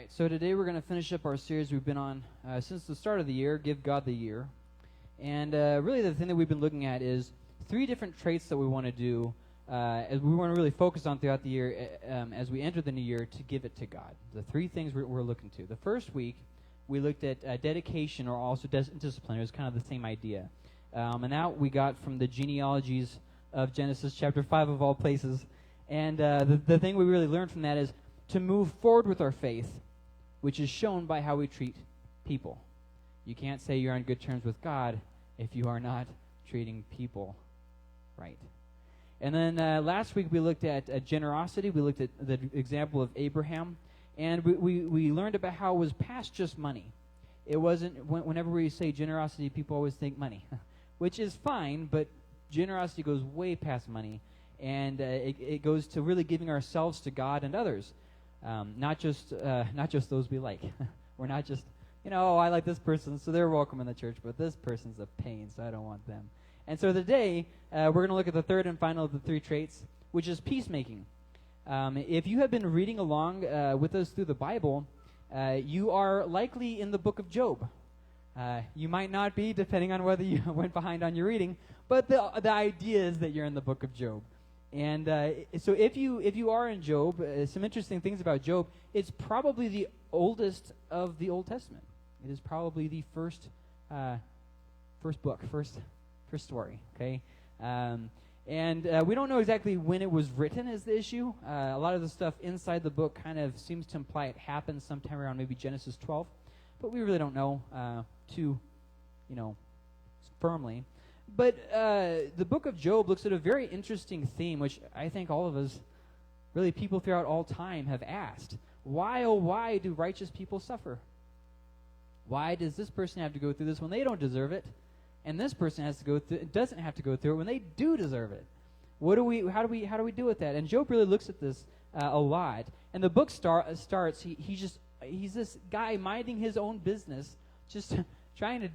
right, so today we're going to finish up our series we've been on since the start of the year, Give God the Year. And really the thing that we've been looking at is 3 different traits that we want to do, as we want to really focus on throughout the year as we enter the new year to give it to God. The 3 things we're looking to. The first week, we looked at dedication or also discipline. It was kind of the same idea. And that we got from the genealogies of Genesis chapter 5 of all places. And the thing we really learned from that is to move forward with our faith, which is shown by how we treat people. You can't say you're on good terms with God if you are not treating people right. And then last week we looked at generosity. We looked at the example of Abraham. And we learned about how it was past just money. It wasn't, whenever we say generosity, people always think money, which is fine, but generosity goes way past money. And it goes to really giving ourselves to God and others. Not just those we like. We're not just, I like this person, so they're welcome in the church, but this person's a pain, so I don't want them. And so today, we're going to look at the third and final of the 3 traits, which is peacemaking. If you have been reading along with us through the Bible, you are likely in the book of Job. You might not be, depending on whether you went behind on your reading, but the idea is that you're in the book of Job. And so if you are in Job, some interesting things about Job, it's probably the oldest of the Old Testament. It is probably the first book, first story, okay? And we don't know exactly when it was written is the issue. A lot of the stuff inside the book kind of seems to imply it happened sometime around maybe Genesis 12, but we really don't know too firmly. But the book of Job looks at a very interesting theme, which I think all of us, really people throughout all time, have asked. Why, oh why, do righteous people suffer? Why does this person have to go through this when they don't deserve it? And this person doesn't have to go through it when they do deserve it. How do we deal with that? And Job really looks at this a lot. And the book starts. He's this guy minding his own business, just trying to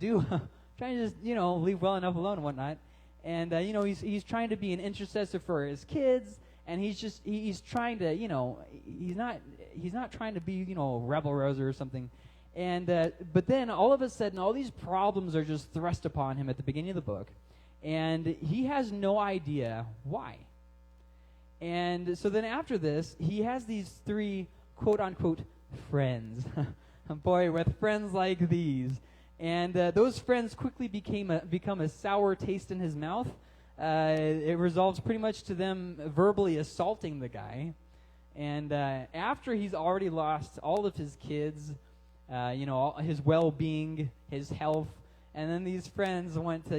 just leave well enough alone and whatnot. And he's trying to be an intercessor for his kids. And he's trying to he's not trying to be rebel rouser or something. And but then all of a sudden, all these problems are just thrust upon him at the beginning of the book, and he has no idea why. And so then after this, he has these 3 quote-unquote friends. Boy, with friends like these. And those friends quickly become a sour taste in his mouth. It resolves pretty much to them verbally assaulting the guy. And after he's already lost all of his kids, all his well-being, his health, and then these friends went to,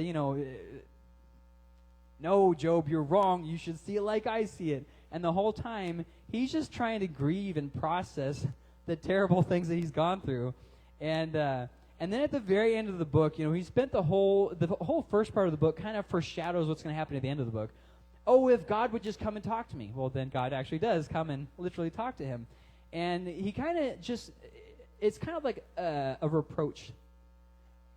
no, Job, you're wrong. You should see it like I see it. And the whole time, he's just trying to grieve and process the terrible things that he's gone through. And then at the very end of the book, he spent the whole first part of the book kind of foreshadows what's going to happen at the end of the book. Oh, if God would just come and talk to me. Well, then God actually does come and literally talk to him. And he kind of it's kind of like a reproach.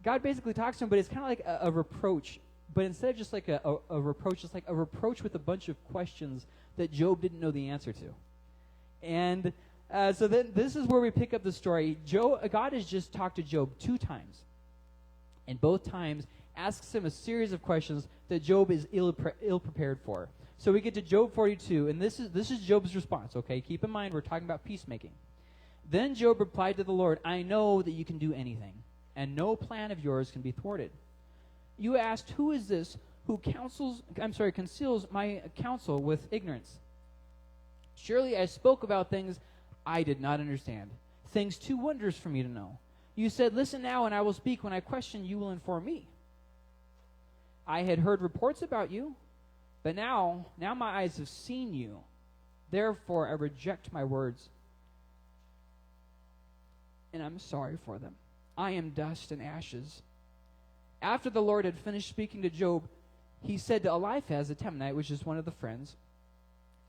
God basically talks to him, but it's kind of like a reproach. But instead of just like a reproach, it's like a reproach with a bunch of questions that Job didn't know the answer to. And so then this is where we pick up the story. God has just talked to Job 2 times. And both times asks him a series of questions that Job is ill-prepared for. So we get to Job 42, and this is Job's response, okay? Keep in mind, we're talking about peacemaking. Then Job replied to the Lord, I know that you can do anything, and no plan of yours can be thwarted. You asked, who is this who conceals my counsel with ignorance? Surely I spoke about things I did not understand, things too wondrous for me to know. You said, listen now, and I will speak. When I question, you will inform me. I had heard reports about you, but now my eyes have seen you. Therefore I reject my words, and I'm sorry for them. I am dust and ashes. After the Lord had finished speaking to Job, he said to Eliphaz the Temanite, which is one of the friends,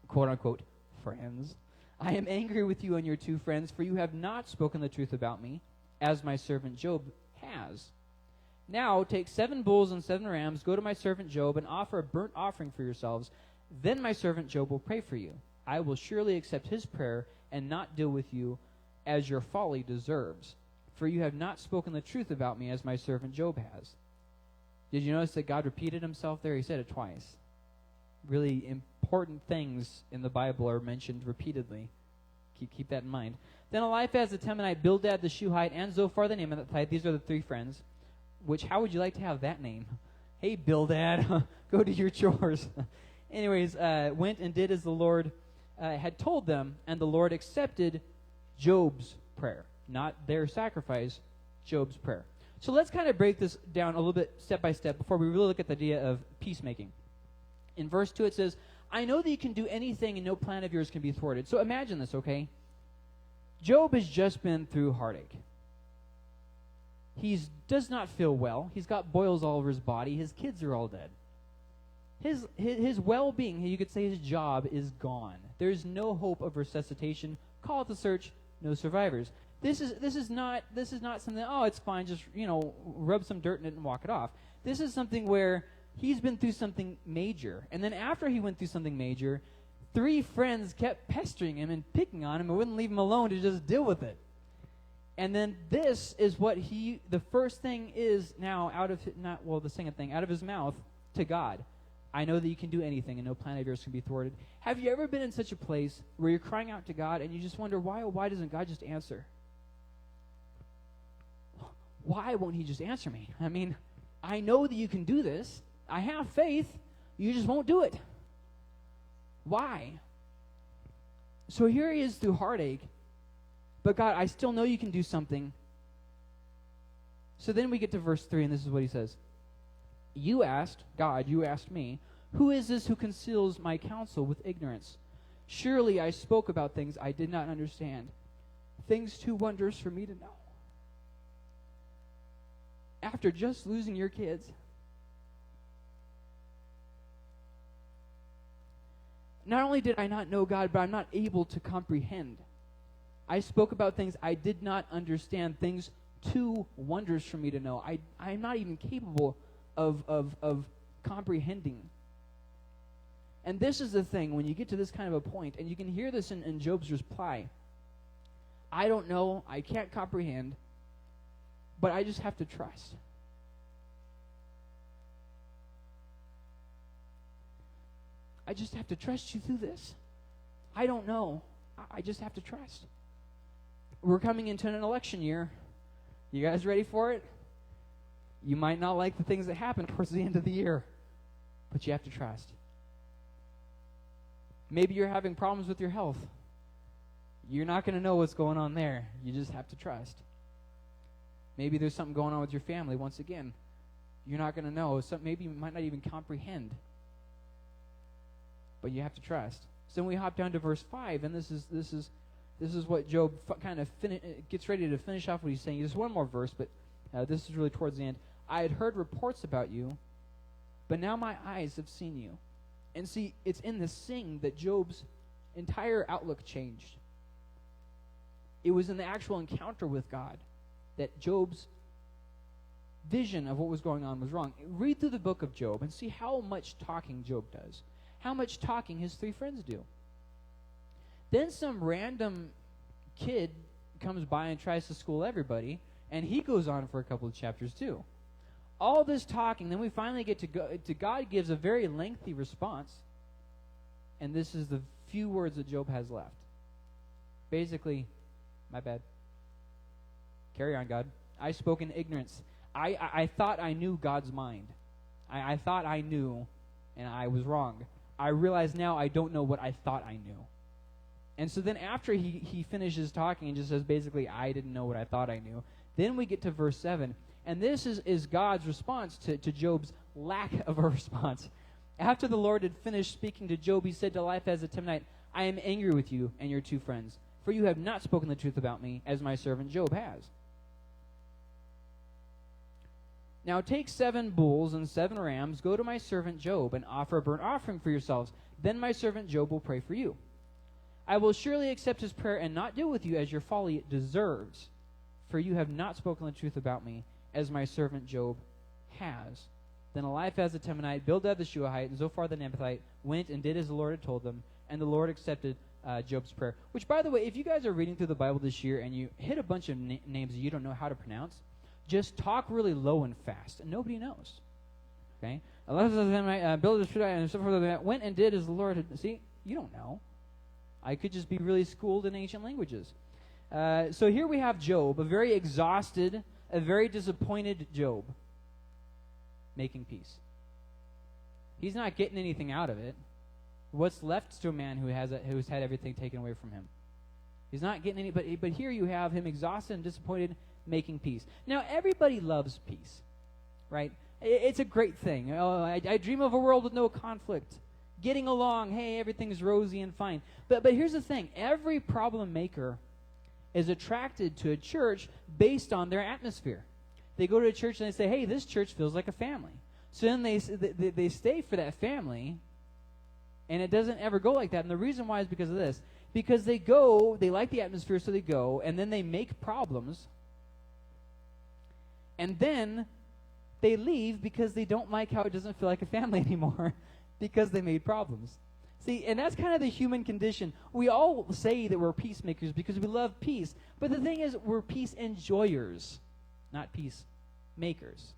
quote-unquote, friends, I am angry with you and your 2 friends, for you have not spoken the truth about me, as my servant Job has. Now take 7 bulls and 7 rams, go to my servant Job, and offer a burnt offering for yourselves. Then my servant Job will pray for you. I will surely accept his prayer and not deal with you as your folly deserves. For you have not spoken the truth about me as my servant Job has. Did you notice that God repeated himself there? He said it twice. Really important things in the Bible are mentioned repeatedly. Keep that in mind. Then Eliphaz the Temanite, Bildad the Shuhite, and Zophar the Naamathite, these are the three friends. Which, how would you like to have that name? Hey, Bildad, go do your chores. Anyways, went and did as the Lord had told them, and the Lord accepted Job's prayer. Not their sacrifice, Job's prayer. So let's kind of break this down a little bit step by step before we really look at the idea of peacemaking. In verse 2 it says, I know that you can do anything and no plan of yours can be thwarted. So imagine this, okay? Job has just been through heartache. He does not feel well. He's got boils all over his body. His kids are all dead. His well-being, you could say his job, is gone. There's no hope of resuscitation. Call it the search, no survivors. This is not something, oh, it's fine, just, rub some dirt in it and walk it off. This is something where he's been through something major. And then after he went through something major, 3 friends kept pestering him and picking on him and wouldn't leave him alone to just deal with it. And then this is what the first thing is now out of his mouth to God. I know that you can do anything and no plan of yours can be thwarted. Have you ever been in such a place where you're crying out to God and you just wonder, why doesn't God just answer? Why won't he just answer me? I mean, I know that you can do this. I have faith. You just won't do it. Why? So here he is through heartache. But God, I still know you can do something. So then we get to verse 3, and this is what he says. You asked me, who is this who conceals my counsel with ignorance? Surely I spoke about things I did not understand, things too wondrous for me to know. After just losing your kids, not only did I not know God, but I'm not able to comprehend. I spoke about things I did not understand, things too wondrous for me to know. I'm not even capable of comprehending. And this is the thing, when you get to this kind of a point, and you can hear this in Job's reply. I don't know, I can't comprehend, but I just have to trust. I just have to trust you through this. I don't know. I just have to trust. We're coming into an election year. You guys ready for it? You might not like the things that happen towards the end of the year, but you have to trust. Maybe you're having problems with your health. You're not going to know what's going on there. You just have to trust. Maybe there's something going on with your family. Once again, you're not going to know. Maybe you might not even comprehend, but you have to trust. So then we hop down to verse 5, and this is what Job kind of gets ready to finish off what he's saying. There's one more verse, but this is really towards the end. I had heard reports about you, but now my eyes have seen you. And see, it's in the sing that Job's entire outlook changed. It was in the actual encounter with God that Job's vision of what was going on was wrong. Read through the book of Job and see how much talking Job does. How much talking his 3 friends do. Then some random kid comes by and tries to school everybody, and he goes on for a couple of chapters too. All this talking, then we finally get to God gives a very lengthy response, and this is the few words that Job has left. Basically, my bad. Carry on, God. I spoke in ignorance. I thought I knew God's mind. I thought I knew, and I was wrong. I realize now I don't know what I thought I knew. And so then after he finishes talking and just says basically, I didn't know what I thought I knew, then we get to verse 7. And this is God's response to Job's lack of a response. After the Lord had finished speaking to Job, he said to Eliphaz the Temanite, I am angry with you and your 2 friends, for you have not spoken the truth about me, as my servant Job has. Now take 7 bulls and 7 rams, go to my servant Job, and offer a burnt offering for yourselves. Then my servant Job will pray for you. I will surely accept his prayer and not deal with you as your folly deserves, for you have not spoken the truth about me, as my servant Job has. Then Eliphaz the Temanite, Bildad the Shuhite, and Zophar the Naamathite went and did as the Lord had told them, and the Lord accepted Job's prayer. Which, by the way, if you guys are reading through the Bible this year and you hit a bunch of names that you don't know how to pronounce, just talk really low and fast, and nobody knows. Okay? Went and did as the Lord had. See, you don't know. I could just be really schooled in ancient languages. So here we have Job, a very exhausted, a very disappointed Job, making peace. He's not getting anything out of it. What's left to a man who's had everything taken away from him? He's not getting any. But here you have him exhausted and disappointed, making peace. Now everybody loves peace, right? It's a great thing. Oh, I dream of a world with no conflict, getting along. Hey, everything's rosy and fine. But here's the thing: every problem maker is attracted to a church based on their atmosphere. They go to a church and they say, "Hey, this church feels like a family." So then they stay for that family, and it doesn't ever go like that. And the reason why is because of this. Because they like the atmosphere, so they go, and then they make problems. And then they leave because they don't like how it doesn't feel like a family anymore because they made problems. See, and that's kind of the human condition. We all say that we're peacemakers because we love peace. But the thing is, we're peace enjoyers, not peacemakers.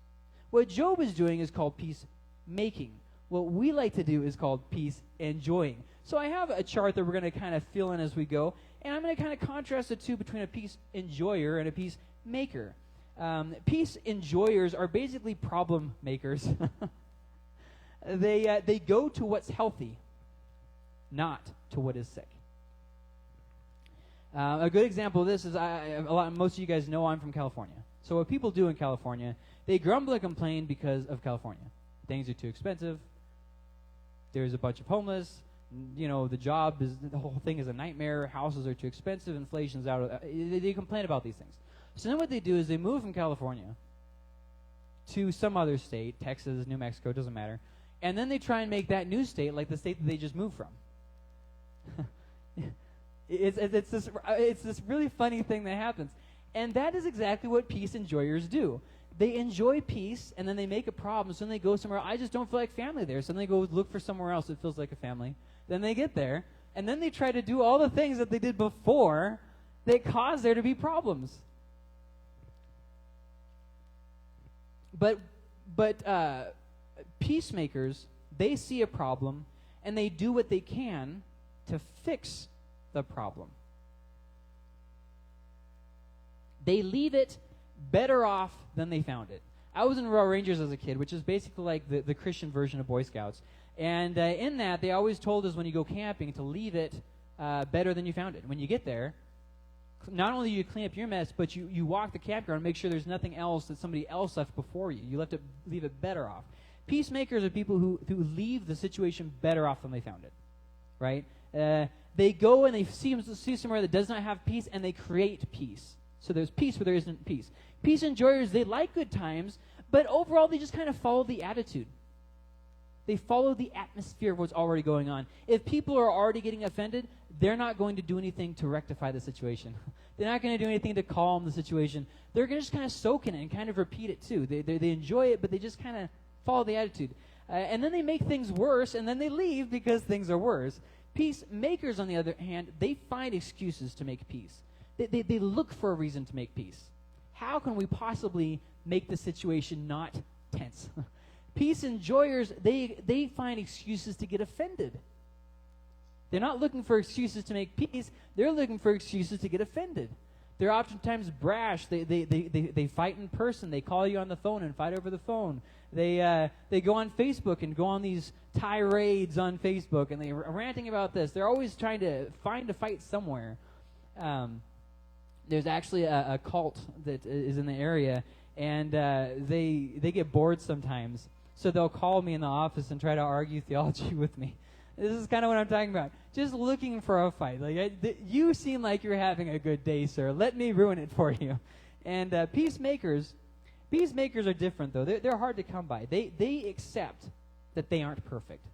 What Job is doing is called peacemaking. What we like to do is called peace enjoying. So I have a chart that we're going to kind of fill in as we go, and I'm going to kind of contrast the two between a peace enjoyer and a peacemaker. Peace enjoyers are basically problem makers. They go to what's healthy, not to what is sick. A good example of this is most of you guys know I'm from California. So what people do in California, they grumble and complain because of California. Things are too expensive. There's a bunch of homeless. The whole thing is a nightmare. Houses are too expensive. Inflation's out. They complain about these things. So then what they do is they move from California to some other state, Texas, New Mexico, doesn't matter, and then they try and make that new state like the state that they just moved from. It's this really funny thing that happens. And that is exactly what peace enjoyers do. They enjoy peace, and then they make a problem, so then they go somewhere. I just don't feel like family there, so then they go look for somewhere else that feels like a family. Then they get there, and then they try to do all the things that they did before that cause there to be problems. But peacemakers, they see a problem, and they do what they can to fix the problem. They leave it better off than they found it. I was in Royal Rangers as a kid, which is basically like the Christian version of Boy Scouts. And in that, they always told us when you go camping to leave it better than you found it. When you get there, not only do you clean up your mess, but you walk the campground and make sure there's nothing else that somebody else left before you. You leave it better off. Peacemakers are people who leave the situation better off than they found it, right? They go and they see somewhere that does not have peace, and they create peace. So there's peace where there isn't peace. Peace enjoyers, they like good times, but overall they just kind of follow the attitude. They follow the atmosphere of what's already going on. If people are already getting offended, they're not going to do anything to rectify the situation. They're not going to do anything to calm the situation. They're going to just kind of soak in it and kind of repeat it too. They enjoy it, but they just kind of follow the attitude. And then they make things worse, and then they leave because things are worse. Peacemakers, on the other hand, they find excuses to make peace. They look for a reason to make peace. How can we possibly make the situation not tense? Peace enjoyers, they find excuses to get offended. They're not looking for excuses to make peace. They're looking for excuses to get offended. They're oftentimes brash. They fight in person. They call you on the phone and fight over the phone. They go on Facebook and go on these tirades on Facebook, and they're ranting about this. They're always trying to find a fight somewhere. There's actually a cult that is in the area, and they get bored sometimes. So they'll call me in the office and try to argue theology with me. This is kind of what I'm talking about. Just looking for a fight. You seem like you're having a good day, sir. Let me ruin it for you. And peacemakers are different, though. They're hard to come by. They accept that they aren't perfect.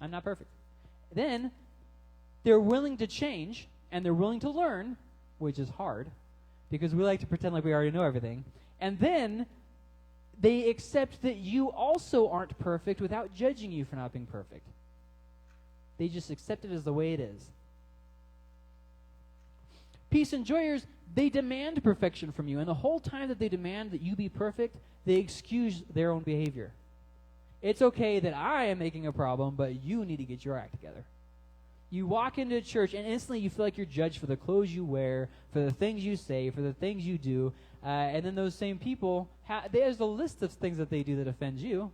I'm not perfect. Then they're willing to change, and they're willing to learn, which is hard, because we like to pretend like we already know everything. And then they accept that you also aren't perfect without judging you for not being perfect. They just accept it as the way it is. Peace enjoyers, they demand perfection from you. And the whole time that they demand that you be perfect, they excuse their own behavior. It's okay that I am making a problem, but you need to get your act together. You walk into church, and instantly you feel like you're judged for the clothes you wear, for the things you say, for the things you do. And then those same people, there's a list of things that they do that offend you.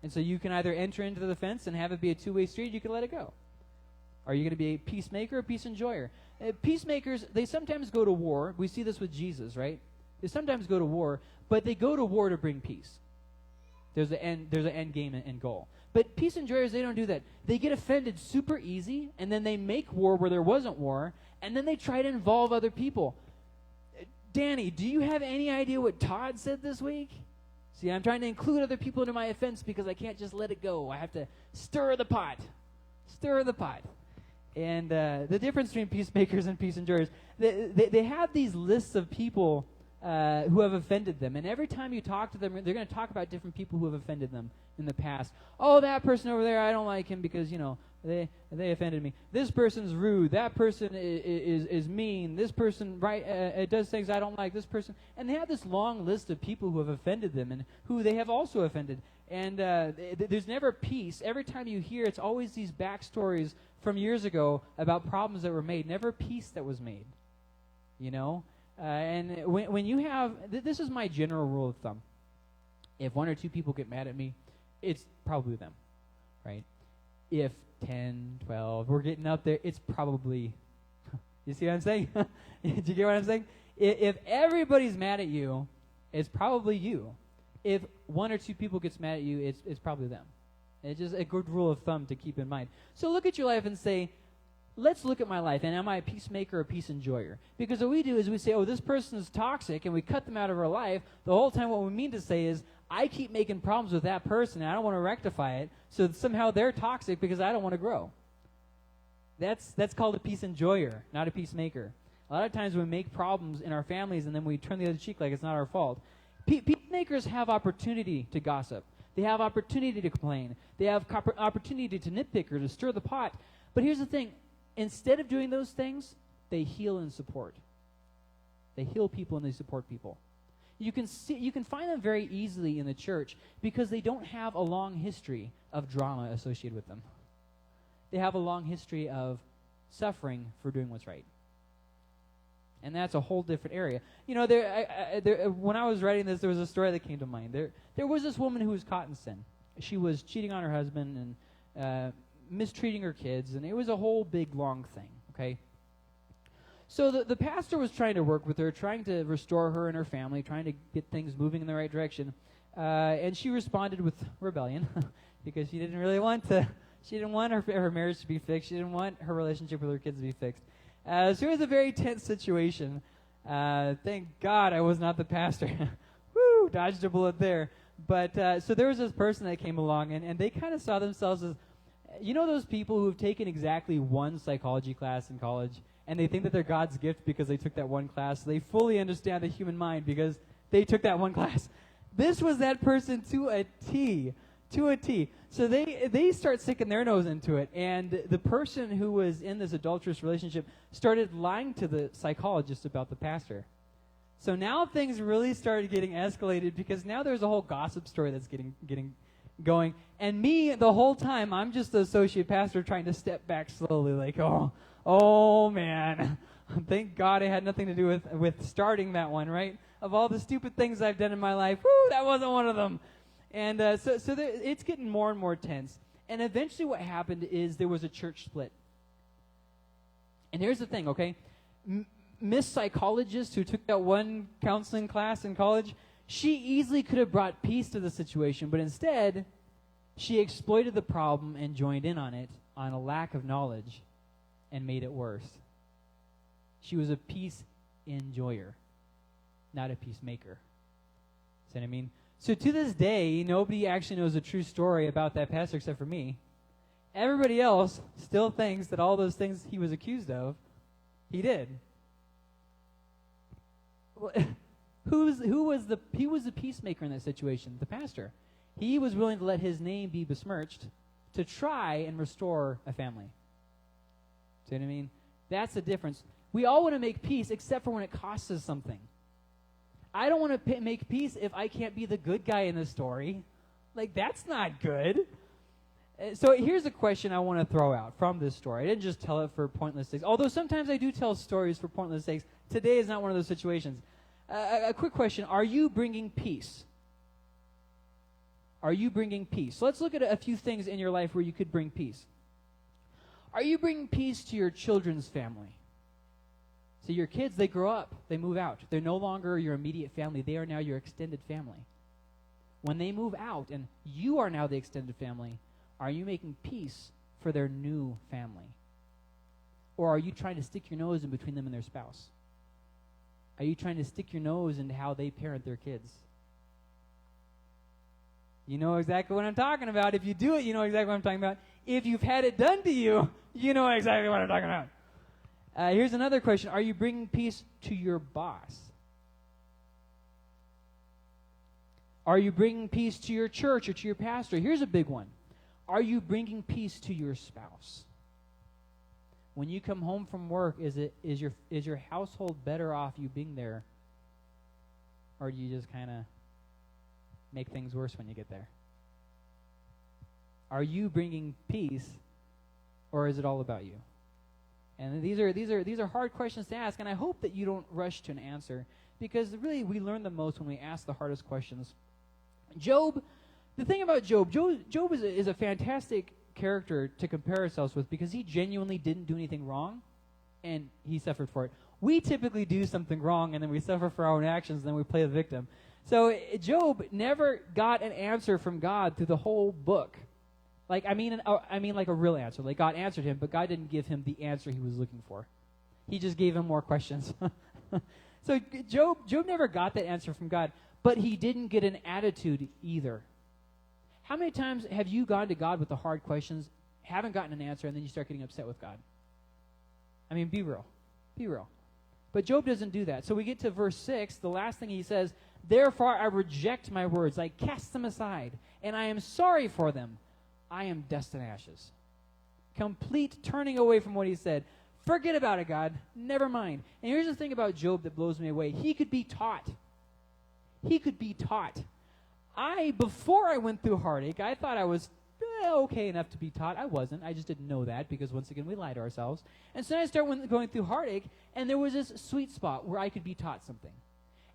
And so you can either enter into the fence and have it be a two-way street, you can let it go. Are you going to be a peacemaker or a peace enjoyer? Peacemakers, they sometimes go to war. We see this with Jesus, right? They sometimes go to war, but they go to war to bring peace. There's an end game and goal. But peace enjoyers, they don't do that. They get offended super easy, and then they make war where there wasn't war, and then they try to involve other people. Danny, do you have any idea what Todd said this week? See, I'm trying to include other people into my offense because I can't just let it go. I have to stir the pot. Stir the pot. And the difference between peacemakers and peace enjoyers, they have these lists of people who have offended them. And every time you talk to them, they're going to talk about different people who have offended them in the past. Oh, that person over there, I don't like him because, they offended me. This person's rude. That person is mean. This person does things I don't like. This person. And they have this long list of people who have offended them and who they have also offended. And there's never peace. Every time you hear, it's always these backstories from years ago about problems that were made. Never peace that was made. And when you have, this is my general rule of thumb. If one or two people get mad at me, it's probably them, right? If 10, 12, we're getting up there, it's probably, you see what I'm saying? Do you get what I'm saying? If everybody's mad at you, it's probably you. If one or two people gets mad at you, it's probably them. It's just a good rule of thumb to keep in mind. So look at your life and say, let's look at my life, and am I a peacemaker or a peace enjoyer? Because what we do is we say, oh, this person is toxic, and we cut them out of our life. The whole time what we mean to say is, I keep making problems with that person, and I don't want to rectify it, so somehow they're toxic because I don't want to grow. That's called a peace enjoyer, not a peacemaker. A lot of times we make problems in our families, and then we turn the other cheek like it's not our fault. Peacemakers have opportunity to gossip. They have opportunity to complain. They have opportunity to nitpick or to stir the pot. But here's the thing. Instead of doing those things, they heal and support. They heal people and they support people. You can find them very easily in the church because they don't have a long history of drama associated with them. They have a long history of suffering for doing what's right. And that's a whole different area. When I was writing this, there was a story that came to mind. There was this woman who was caught in sin. She was cheating on her husband and mistreating her kids, and it was a whole big, long thing, okay? So the pastor was trying to work with her, trying to restore her and her family, trying to get things moving in the right direction, and she responded with rebellion because she didn't really want to, she didn't want her marriage to be fixed, she didn't want her relationship with her kids to be fixed. So it was a very tense situation. Thank God I was not the pastor. Woo, dodged a bullet there. But so there was this person that came along, and they kind of saw themselves as, those people who have taken exactly one psychology class in college, and they think that they're God's gift because they took that one class. They fully understand the human mind because they took that one class. This was that person to a T. To a T. So they start sticking their nose into it, and the person who was in this adulterous relationship started lying to the psychologist about the pastor. So now things really started getting escalated because now there's a whole gossip story that's getting going. And me, the whole time, I'm just the associate pastor trying to step back slowly like, oh man, thank God it had nothing to do with starting that one, right? Of all the stupid things I've done in my life, that wasn't one of them. And so it's getting more and more tense. And eventually what happened is there was a church split. And here's the thing, okay? Miss Psychologist who took that one counseling class in college, she easily could have brought peace to the situation, but instead, she exploited the problem and joined in on it on a lack of knowledge and made it worse. She was a peace enjoyer, not a peacemaker. See what I mean? So to this day, nobody actually knows the true story about that pastor except for me. Everybody else still thinks that all those things he was accused of, he did. He was the peacemaker in that situation? The pastor. He was willing to let his name be besmirched to try and restore a family. See what I mean? That's the difference. We all want to make peace except for when it costs us something. I don't want to make peace if I can't be the good guy in the story. Like, that's not good. So here's a question I want to throw out from this story. I didn't just tell it for pointless sakes. Although sometimes I do tell stories for pointless sakes. Today is not one of those situations. A quick question. Are you bringing peace? Are you bringing peace? So let's look at a few things in your life where you could bring peace. Are you bringing peace to your children's family? So your kids, they grow up. They move out. They're no longer your immediate family. They are now your extended family. When they move out and you are now the extended family, are you making peace for their new family? Or are you trying to stick your nose in between them and their spouse? Are you trying to stick your nose into how they parent their kids? You know exactly what I'm talking about. If you do it, you know exactly what I'm talking about. If you've had it done to you, you know exactly what I'm talking about. Here's another question. Are you bringing peace to your boss? Are you bringing peace to your church or to your pastor? Here's a big one. Are you bringing peace to your spouse? When you come home from work, is your household better off you being there? Or do you just kind of make things worse when you get there? Are you bringing peace, or is it all about you? And these are hard questions to ask, and I hope that you don't rush to an answer, because really we learn the most when we ask the hardest questions. Job, the thing about Job is a fantastic character to compare ourselves with, because he genuinely didn't do anything wrong, and he suffered for it. We typically do something wrong, and then we suffer for our own actions, and then we play the victim. So Job never got an answer from God through the whole book. Like, I mean like a real answer. Like, God answered him, but God didn't give him the answer he was looking for. He just gave him more questions. So Job never got that answer from God, but he didn't get an attitude either. How many times have you gone to God with the hard questions, haven't gotten an answer, and then you start getting upset with God? I mean, be real. Be real. But Job doesn't do that. So we get to verse 6, the last thing he says, "Therefore I reject my words, I cast them aside, and I am sorry for them. I am dust and ashes." Complete turning away from what he said. Forget about it, God. Never mind. And here's the thing about Job that blows me away. He could be taught. He could be taught. Before I went through heartache, I thought I was okay enough to be taught. I wasn't. I just didn't know that, because once again, we lie to ourselves. And so I started going through heartache, and there was this sweet spot where I could be taught something.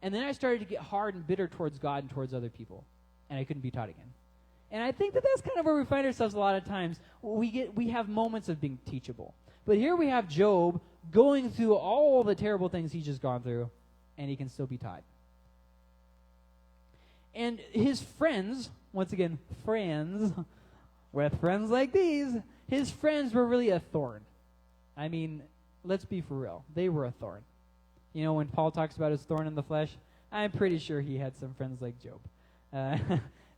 And then I started to get hard and bitter towards God and towards other people, and I couldn't be taught again. And I think that that's kind of where we find ourselves a lot of times. We have moments of being teachable. But here we have Job going through all the terrible things he's just gone through, and he can still be taught. And his friends, once again, friends, with friends like these, his friends were really a thorn. I mean, let's be for real. They were a thorn. You know, when Paul talks about his thorn in the flesh, I'm pretty sure he had some friends like Job.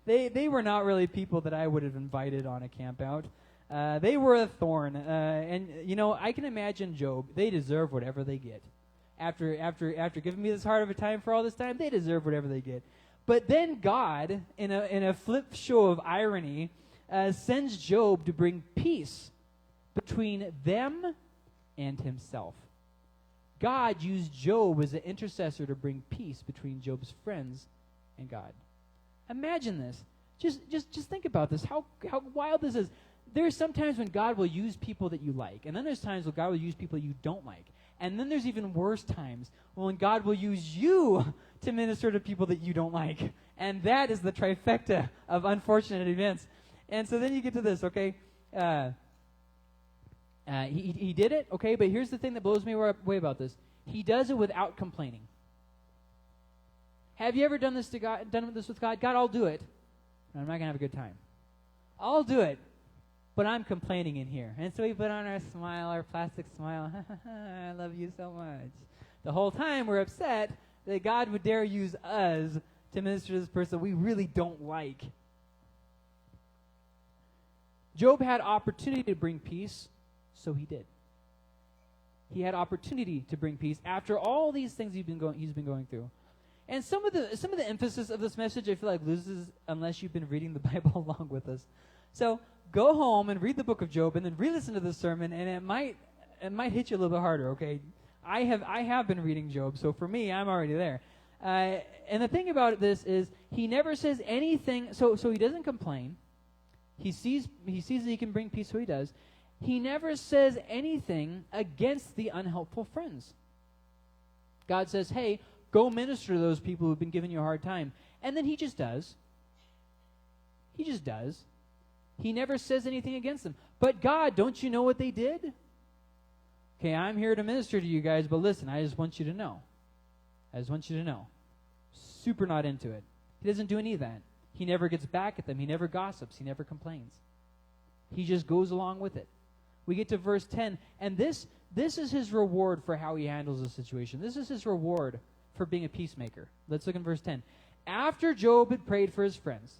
They were not really people that I would have invited on a camp out. They were a thorn. And, you know, I can imagine Job. They deserve whatever they get. After giving me this hard of a time for all this time, they deserve whatever they get. But then God, in a flip show of irony, sends Job to bring peace between them and himself. God used Job as an intercessor to bring peace between Job's friends and God. Imagine this. Just think about this, how wild this is. There's some times when God will use people that you like, and then there's times when God will use people you don't like. And then there's even worse times when God will use you to minister to people that you don't like. And that is the trifecta of unfortunate events. And so then you get to this, okay? He did it, okay? But here's the thing that blows me away about this. He does it without complaining. Have you ever done this with God? God, I'll do it, but I'm not going to have a good time. I'll do it, but I'm complaining in here. And so we put on our smile, our plastic smile. I love you so much. The whole time we're upset that God would dare use us to minister to this person we really don't like. Job had opportunity to bring peace, so he did. He had opportunity to bring peace after all these things he's been going through. And some of the emphasis of this message, I feel like, loses unless you've been reading the Bible along with us. So go home and read the book of Job, and then re-listen to the sermon, and it might hit you a little bit harder. Okay, I have been reading Job, so for me, I'm already there. And the thing about this is he never says anything. So he doesn't complain. He sees that he can bring peace, so he does. He never says anything against the unhelpful friends. God says, hey, go minister to those people who've been giving you a hard time. And then he just does. He just does. He never says anything against them. But God, don't you know what they did? Okay, I'm here to minister to you guys, but listen, I just want you to know. I just want you to know. Super not into it. He doesn't do any of that. He never gets back at them. He never gossips. He never complains. He just goes along with it. We get to verse 10, and this is his reward for how he handles the situation. This is his reward for being a peacemaker. Let's look in verse 10. After Job had prayed for his friends,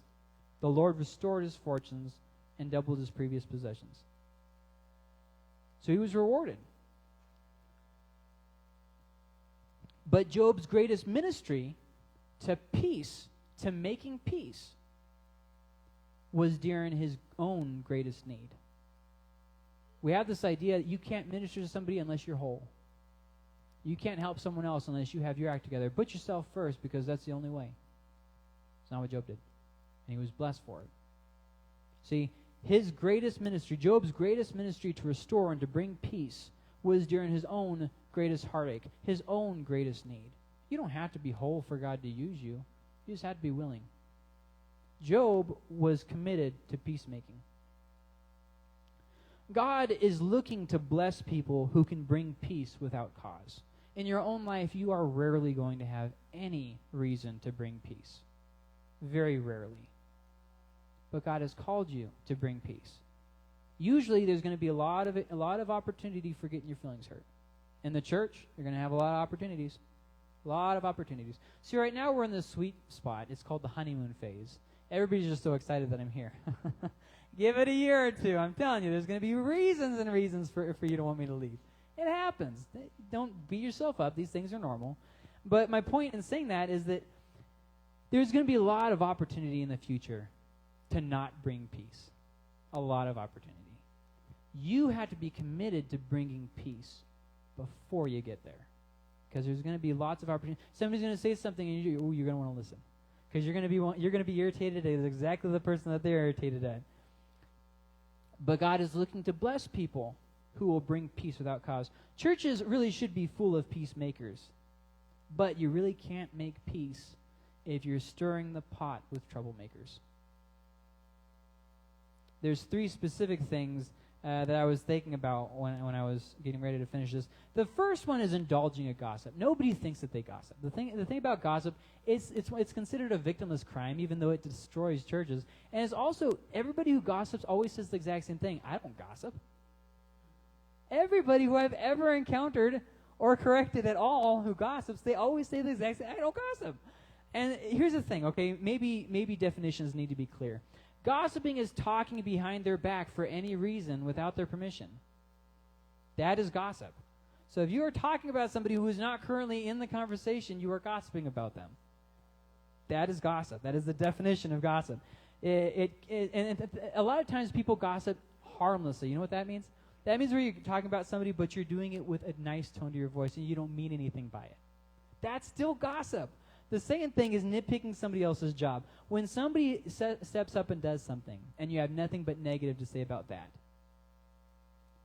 the Lord restored his fortunes and doubled his previous possessions. So he was rewarded. But Job's greatest ministry to peace, to making peace, was during his own greatest need. We have this idea that you can't minister to somebody unless you're whole. You can't help someone else unless you have your act together. Put yourself first, because that's the only way. It's not what Job did. And he was blessed for it. See, his greatest ministry, Job's greatest ministry to restore and to bring peace, was during his own greatest heartache, his own greatest need. You don't have to be whole for God to use you. You just have to be willing. Job was committed to peacemaking. God is looking to bless people who can bring peace without cause. In your own life, you are rarely going to have any reason to bring peace. Very rarely. But God has called you to bring peace. Usually there's going to be a lot of opportunity for getting your feelings hurt. In the church, you're going to have a lot of opportunities. A lot of opportunities. See, right now we're in this sweet spot. It's called the honeymoon phase. Everybody's just so excited that I'm here. Give it a year or two. I'm telling you, there's going to be reasons and reasons for you to want me to leave. It happens. Don't beat yourself up. These things are normal. But my point in saying that is that there's going to be a lot of opportunity in the future to not bring peace. A lot of opportunity. You have to be committed to bringing peace before you get there. Because there's going to be lots of opportunity. Somebody's going to say something and you're going to want to listen. Because you're going to be irritated at exactly the person that they're irritated at. But God is looking to bless people who will bring peace without cause. Churches really should be full of peacemakers. But you really can't make peace if you're stirring the pot with troublemakers. There's 3 specific things that I was thinking about when I was getting ready to finish this. The first one is indulging a gossip. Nobody thinks that they gossip. The thing about gossip, it's considered a victimless crime, even though it destroys churches. And it's also, everybody who gossips always says the exact same thing. I don't gossip. Everybody who I've ever encountered or corrected at all who gossips, they always say the exact same, I don't gossip. And here's the thing, okay, maybe definitions need to be clear. Gossiping is talking behind their back for any reason without their permission. That is gossip. So if you are talking about somebody who is not currently in the conversation, you are gossiping about them. That is gossip. That is the definition of gossip. And a lot of times people gossip harmlessly. You know what that means? That means where you're talking about somebody, but you're doing it with a nice tone to your voice, and you don't mean anything by it. That's still gossip. The second thing is nitpicking somebody else's job. When somebody steps up and does something, and you have nothing but negative to say about that.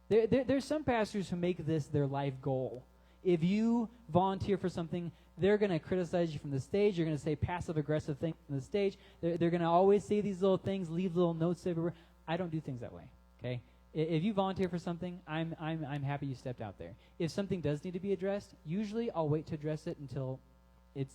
There's some pastors who make this their life goal. If you volunteer for something, they're going to criticize you from the stage. You're going to say passive-aggressive things from the stage. They're going to always say these little things, leave little notes everywhere. I don't do things that way, okay? If you volunteer for something, I'm happy you stepped out there. If something does need to be addressed, usually I'll wait to address it until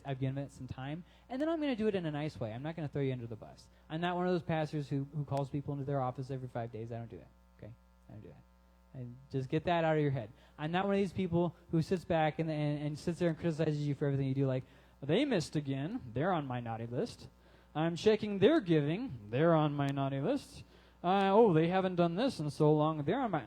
I've given it some time, and then I'm going to do it in a nice way. I'm not going to throw you under the bus. I'm not one of those pastors who calls people into their office every 5 days. I don't do that, okay? I don't do that. And just get that out of your head. I'm not one of these people who sits back and sits there and criticizes you for everything you do, like, they missed again. They're on my naughty list. I'm checking their giving. They're on my naughty list. They haven't done this in so long. They're on my...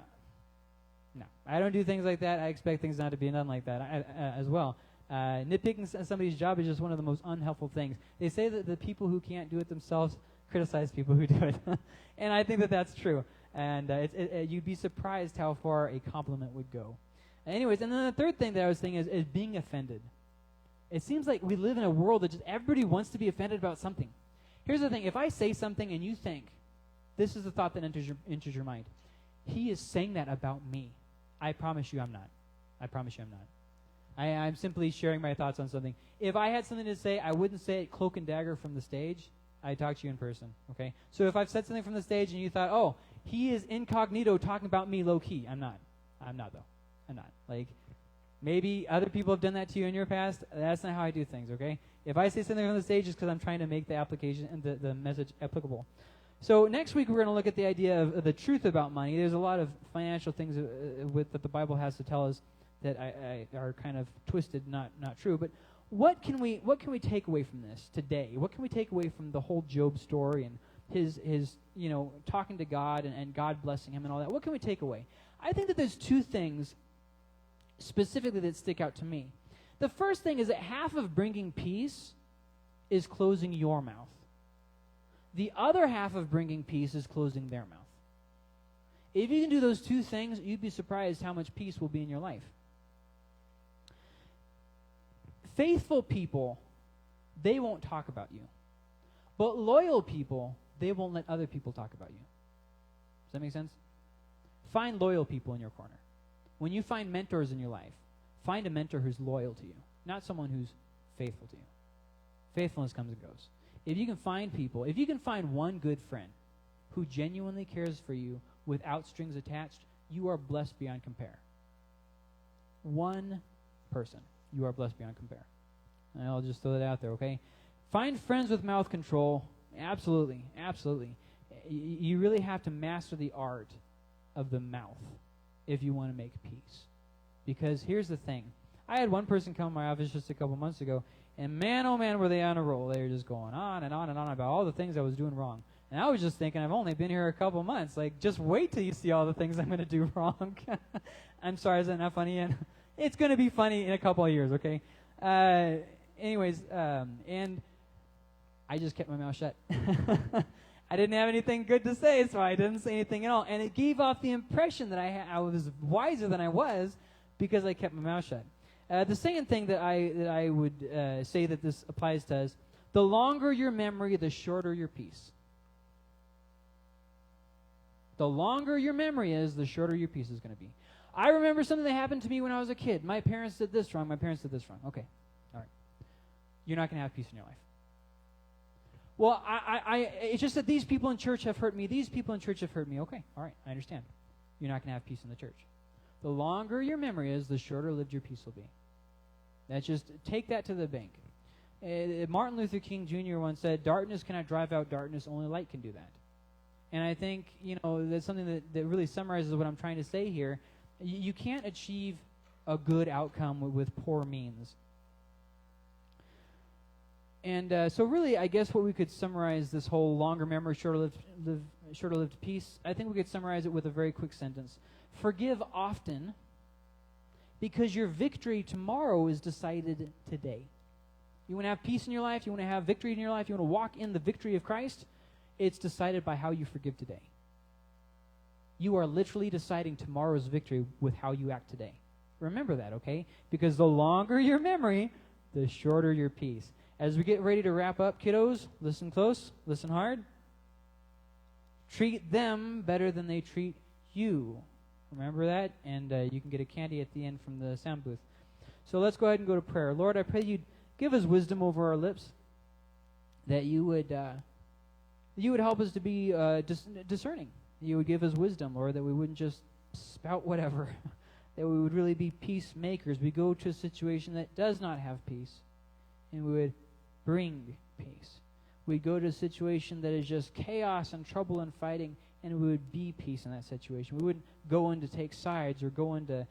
No, I don't do things like that. I expect things not to be done like that as well. Nitpicking somebody's job is just one of the most unhelpful things. They say that the people who can't do it themselves criticize people who do it. And I think that that's true. And you'd be surprised how far a compliment would go. Anyways, and then the third thing that I was thinking is being offended. It seems like we live in a world that just everybody wants to be offended about something. Here's the thing. If I say something and you think, this is the thought that enters your mind, he is saying that about me. I promise you I'm not. I promise you I'm not. I'm simply sharing my thoughts on something. If I had something to say, I wouldn't say it cloak and dagger from the stage. I'd talk to you in person, okay? So if I've said something from the stage and you thought, oh, he is incognito talking about me low-key. I'm not. I'm not, though. I'm not. Like, maybe other people have done that to you in your past. That's not how I do things, okay? If I say something on the stage, it's because I'm trying to make the application and the message applicable. So next week we're going to look at the idea of the truth about money. There's a lot of financial things that the Bible has to tell us that are kind of twisted, not true. But what can we take away from this today? What can we take away from the whole Job story and his talking to God and God blessing him and all that? What can we take away? I think that there's two things specifically that stick out to me. The first thing is that half of bringing peace is closing your mouth. The other half of bringing peace is closing their mouth. If you can do those two things, you'd be surprised how much peace will be in your life. Faithful people, they won't talk about you. But loyal people, they won't let other people talk about you. Does that make sense? Find loyal people in your corner. When you find mentors in your life, find a mentor who's loyal to you, not someone who's faithful to you. Faithfulness comes and goes. If you can find people, if you can find one good friend who genuinely cares for you without strings attached, you are blessed beyond compare. One person, you are blessed beyond compare. And I'll just throw that out there, okay? Find friends with mouth control. Absolutely, absolutely. You really have to master the art of the mouth if you want to make peace. Because here's the thing. I had one person come to my office just a couple months ago, and man, oh man, were they on a roll. They were just going on and on and on about all the things I was doing wrong. And I was just thinking, I've only been here a couple months. Like, just wait till you see all the things I'm going to do wrong. I'm sorry, is that not funny? And it's going to be funny in a couple of years, okay? Anyways, and I just kept my mouth shut. I didn't have anything good to say, so I didn't say anything at all. And it gave off the impression that I was wiser than I was because I kept my mouth shut. The second thing that I would say that this applies to is, the longer your memory, the shorter your peace. The longer your memory is, the shorter your peace is going to be. I remember something that happened to me when I was a kid. My parents did this wrong. My parents did this wrong. Okay. All right. You're not going to have peace in your life. Well, it's just that these people in church have hurt me. These people in church have hurt me. Okay. All right. I understand. You're not going to have peace in the church. The longer your memory is, the shorter lived your peace will be. That's just, take that to the bank. Martin Luther King Jr. once said, darkness cannot drive out darkness, only light can do that. And I think, that's something that really summarizes what I'm trying to say here. You can't achieve a good outcome with poor means. And so really, I guess what we could summarize this whole longer memory, shorter-lived peace, I think we could summarize it with a very quick sentence. Forgive often, because your victory tomorrow is decided today. You want to have peace in your life, you want to have victory in your life, you want to walk in the victory of Christ, it's decided by how you forgive today. You are literally deciding tomorrow's victory with how you act today. Remember that, okay? Because the longer your memory, the shorter your peace. As we get ready to wrap up, kiddos, listen close, listen hard. Treat them better than they treat you. Remember that? And you can get a candy at the end from the sound booth. So let's go ahead and go to prayer. Lord, I pray you'd give us wisdom over our lips, that you would help us to be discerning. You would give us wisdom, Lord, that we wouldn't just spout whatever, that we would really be peacemakers. We go to a situation that does not have peace, and we would bring peace. We'd go to a situation that is just chaos and trouble and fighting, and we would be peace in that situation. We wouldn't go in to take sides or go in to,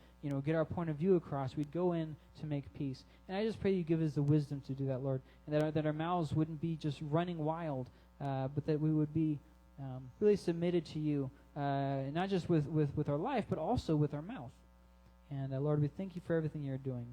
get our point of view across. We'd go in to make peace. And I just pray you give us the wisdom to do that, Lord, and that our mouths wouldn't be just running wild, but that we would be really submitted to you, not just with our life, but also with our mouth. And Lord, we thank you for everything you're doing.